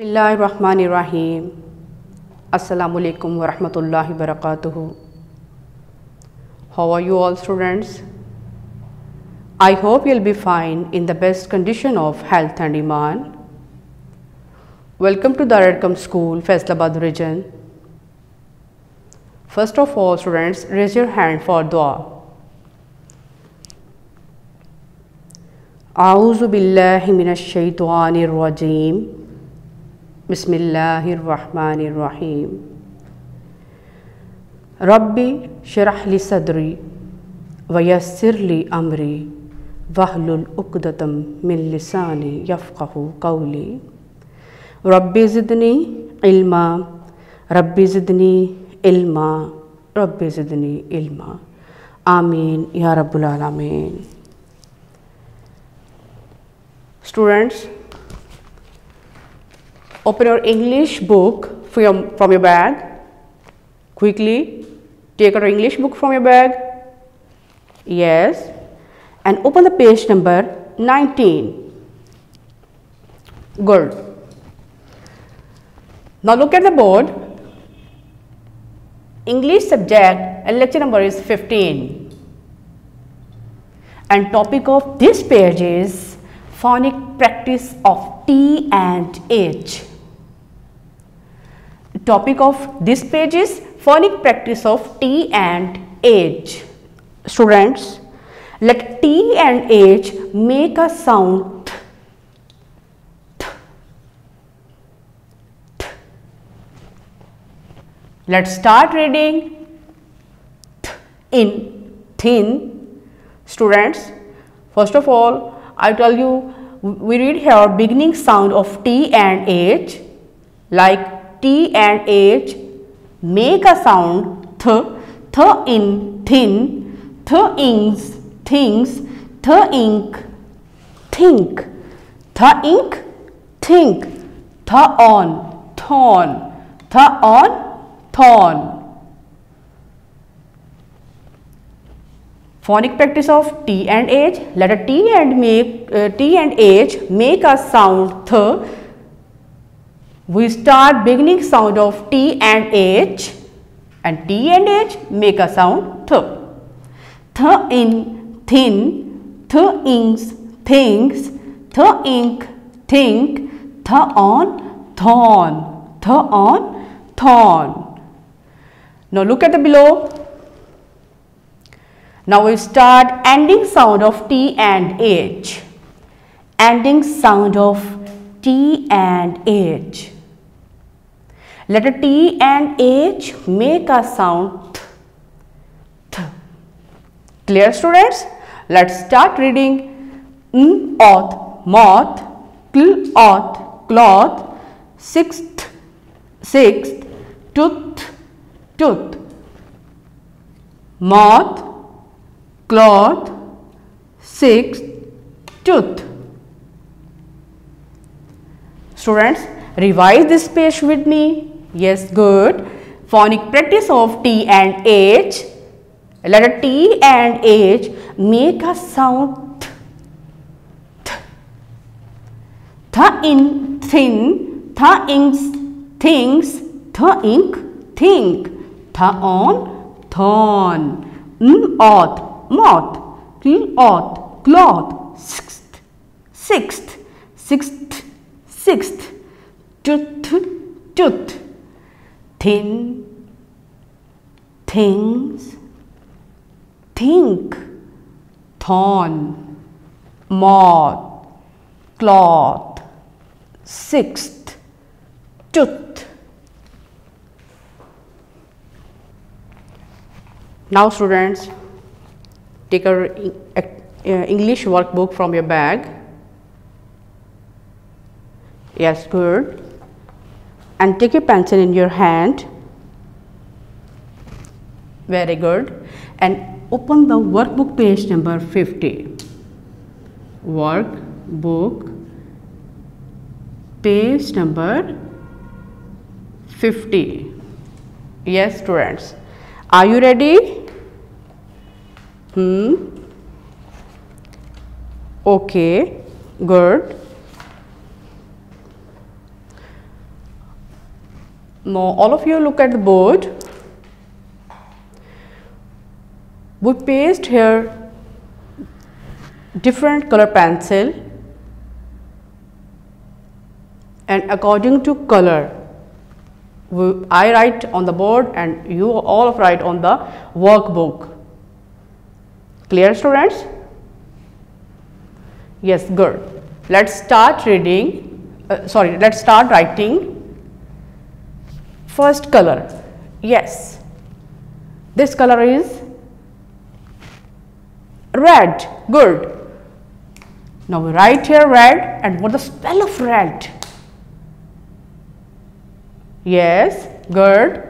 Bismillahirrahmanirrahim. Assalamu alaikum wa rahmatullahi wa barakatuhu. How are you all students? I hope you'll be fine in the best condition of health and iman. Welcome to Dar-e-Arqam school, Faisalabad region. First of all students, raise your hand for dua. A'udhu billahi minash shaitanir rajim. Bismillahirrahmanirrahim. Rabbi shrah li sadri wa yassir li amri wahlul uqdatam min lisani yafqahu qawli. Rabbi zidni ilma, Rabbi zidni ilma, Rabbi zidni ilma. Ameen ya Rabbul Alameen. Students, open your English book from your bag. Quickly take out your English book from your bag. Yes. And open the page number 19. Good. Now look at the board. English subject and lecture number is 15. And topic of this page is phonic practice of T and H. Topic of this page is phonic practice of T and H. Students, let T and H make a sound th, th, th. Let's start reading th in thin. Students, first of all, I tell you, we read here beginning sound of T and H, like T and H make a sound th, th in thin, th ings, things, th ink, think, th ink, think, th on, thorn, th on, thorn. Phonic practice of T and H. Letter T and H make a sound th. We start beginning sound of T and H, and T and H make a sound th. Th in thin, th ings, things, th ink, think, th on, thorn, th on, thorn. Now look at the below. Now we start ending sound of T and H. Ending sound of T and H. Letter T and H make a sound th, th. Clear students? Let's start reading. Oth, moth, oth, cloth, sixth, tooth, tooth. Moth, cloth, sixth, tooth. Students, revise this page with me. Yes, good. Phonic practice of T and H. Letter T and H make a sound th, th. Th in thin, th inks, things, th ink, think, th on, thorn. Oth, moth, oth, cloth, sixth, tooth, tooth, thin, things, think, thorn, moth, cloth, sixth, tooth. Now students, take a English workbook from your bag. Yes, good. And take a pencil in your hand. Very good. And open the workbook page number 50. Workbook page number 50. Yes, students. Are you ready? Okay, good. Now all of you look at the board. We paste here different color pencil, and according to color I write on the board and you all write on the workbook. Clear, students? Yes, good. Let's start reading. Let's start writing. First color. Yes, this color is red. Good. Now we write here red, and what the spell of red? Yes, good.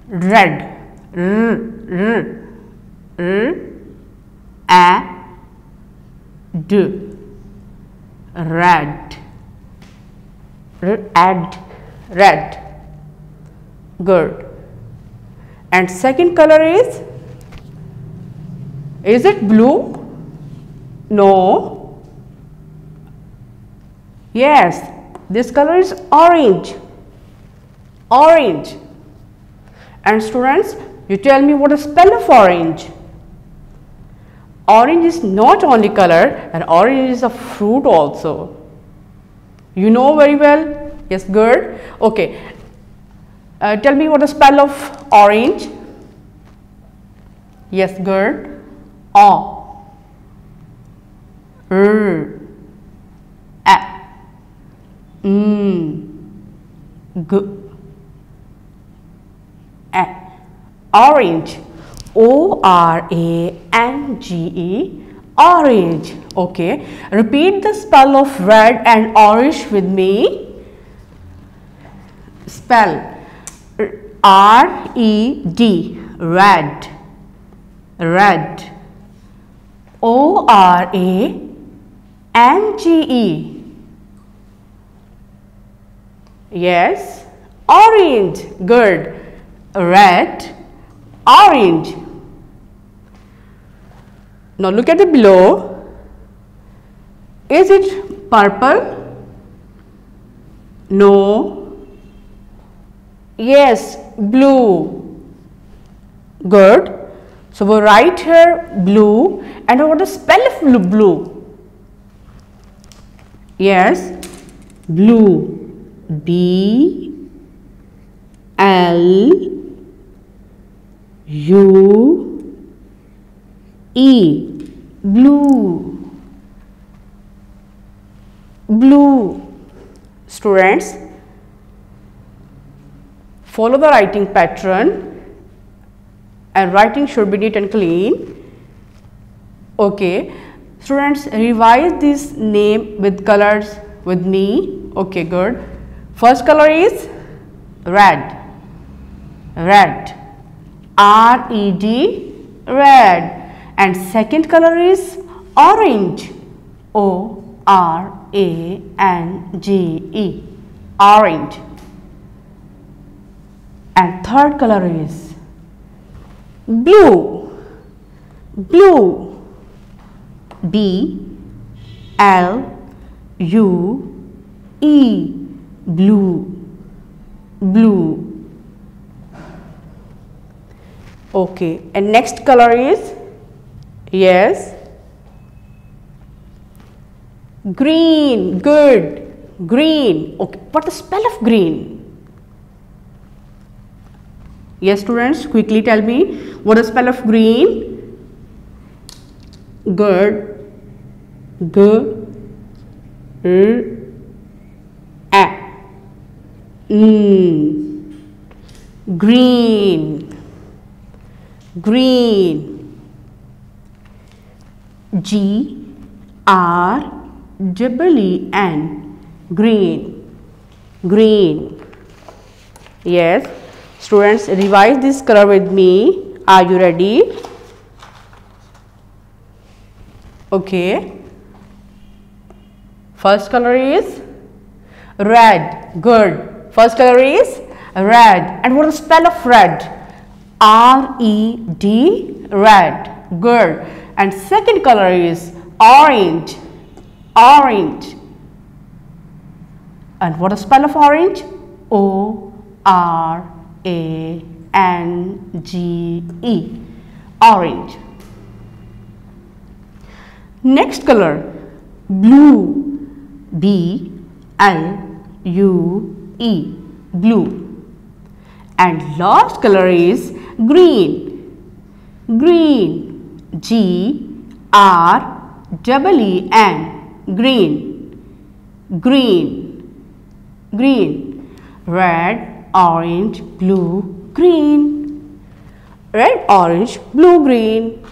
Red. Red. Red. Good. And second color is it blue? No. Yes, this color is orange. Orange. And students, you tell me what is spell of orange? Orange is not only color, and orange is a fruit also. You know very well. Yes, good. Okay. Tell me what is spell of orange? Yes, good. Orange. O-R-A-N-G-E. Orange. Okay. Repeat the spell of red and orange with me. Spell R-E-D. Red. Red. O-R-A-N-G-E. Yes. Orange. Good. Red. Orange. Now look at the below. Is it purple? No. Yes, blue. Good. So we write here blue, and what is the spell of blue? Yes, blue. B-L-U-E. Blue. Blue. Students, follow the writing pattern, and writing should be neat and clean. Okay. Students, revise this name with colors with me. Okay, good. First color is red. Red. R-E-D. Red. And second color is orange. O-R-A-N-G-E. Orange. And third color is blue. Blue. B-L-U-E. Blue. Blue. Okay. And next color is, yes, green. Good. Green. Okay. What is the spell of green? Yes, students, quickly tell me what is the spell of green? Good. Green. Green. G-R-E-E-N. Green. Green. Yes. Students, revise this color with me. Are you ready? Okay. First color is red. Good. First color is red. And what is the spell of red? R-E-D. Red. Good. And second color is orange. Orange. And what is the spell of orange? O R-A-N-G-E, orange. Next color, blue, B-L-U-E, blue. And last color is green, green, G-R-E-E-N, green, green, green. Red, orange, blue, green. Red, orange, blue, green.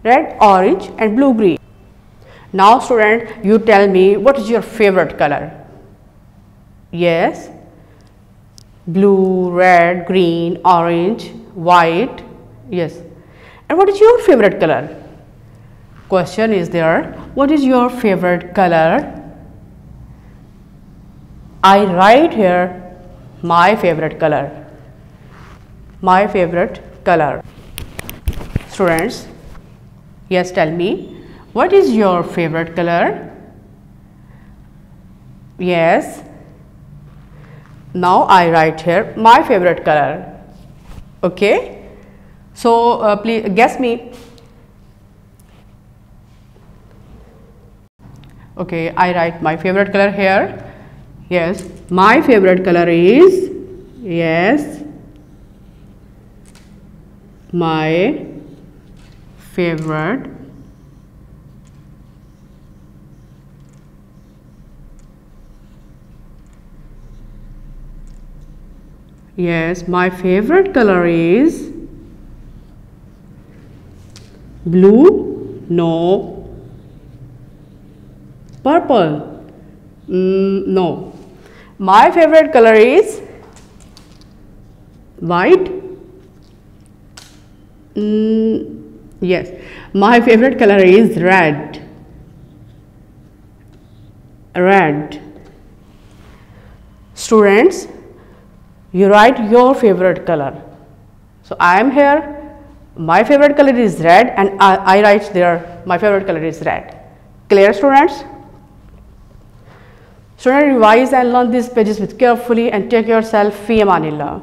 Red, orange and blue, green. Now student, you tell me what is your favorite color? Yes, blue, red, green, orange, white. Yes. And what is your favorite color? Question is there, what is your favorite color? I write here my favorite color. My favorite color. Students, yes, tell me, what is your favorite color? Yes. Now I write here my favorite color. Okay. So please guess me. Okay, I write my favorite color here. Yes, my favorite color is, yes, my favorite color is blue, no. Purple, no. My favorite color is white. Yes, my favorite color is red. Red. Students, you write your favorite color. So I am here, my favorite color is red, and I write there my favorite color is red. Clear, students? Students, revise and learn these pages with carefully and take yourself. Fi amanillah.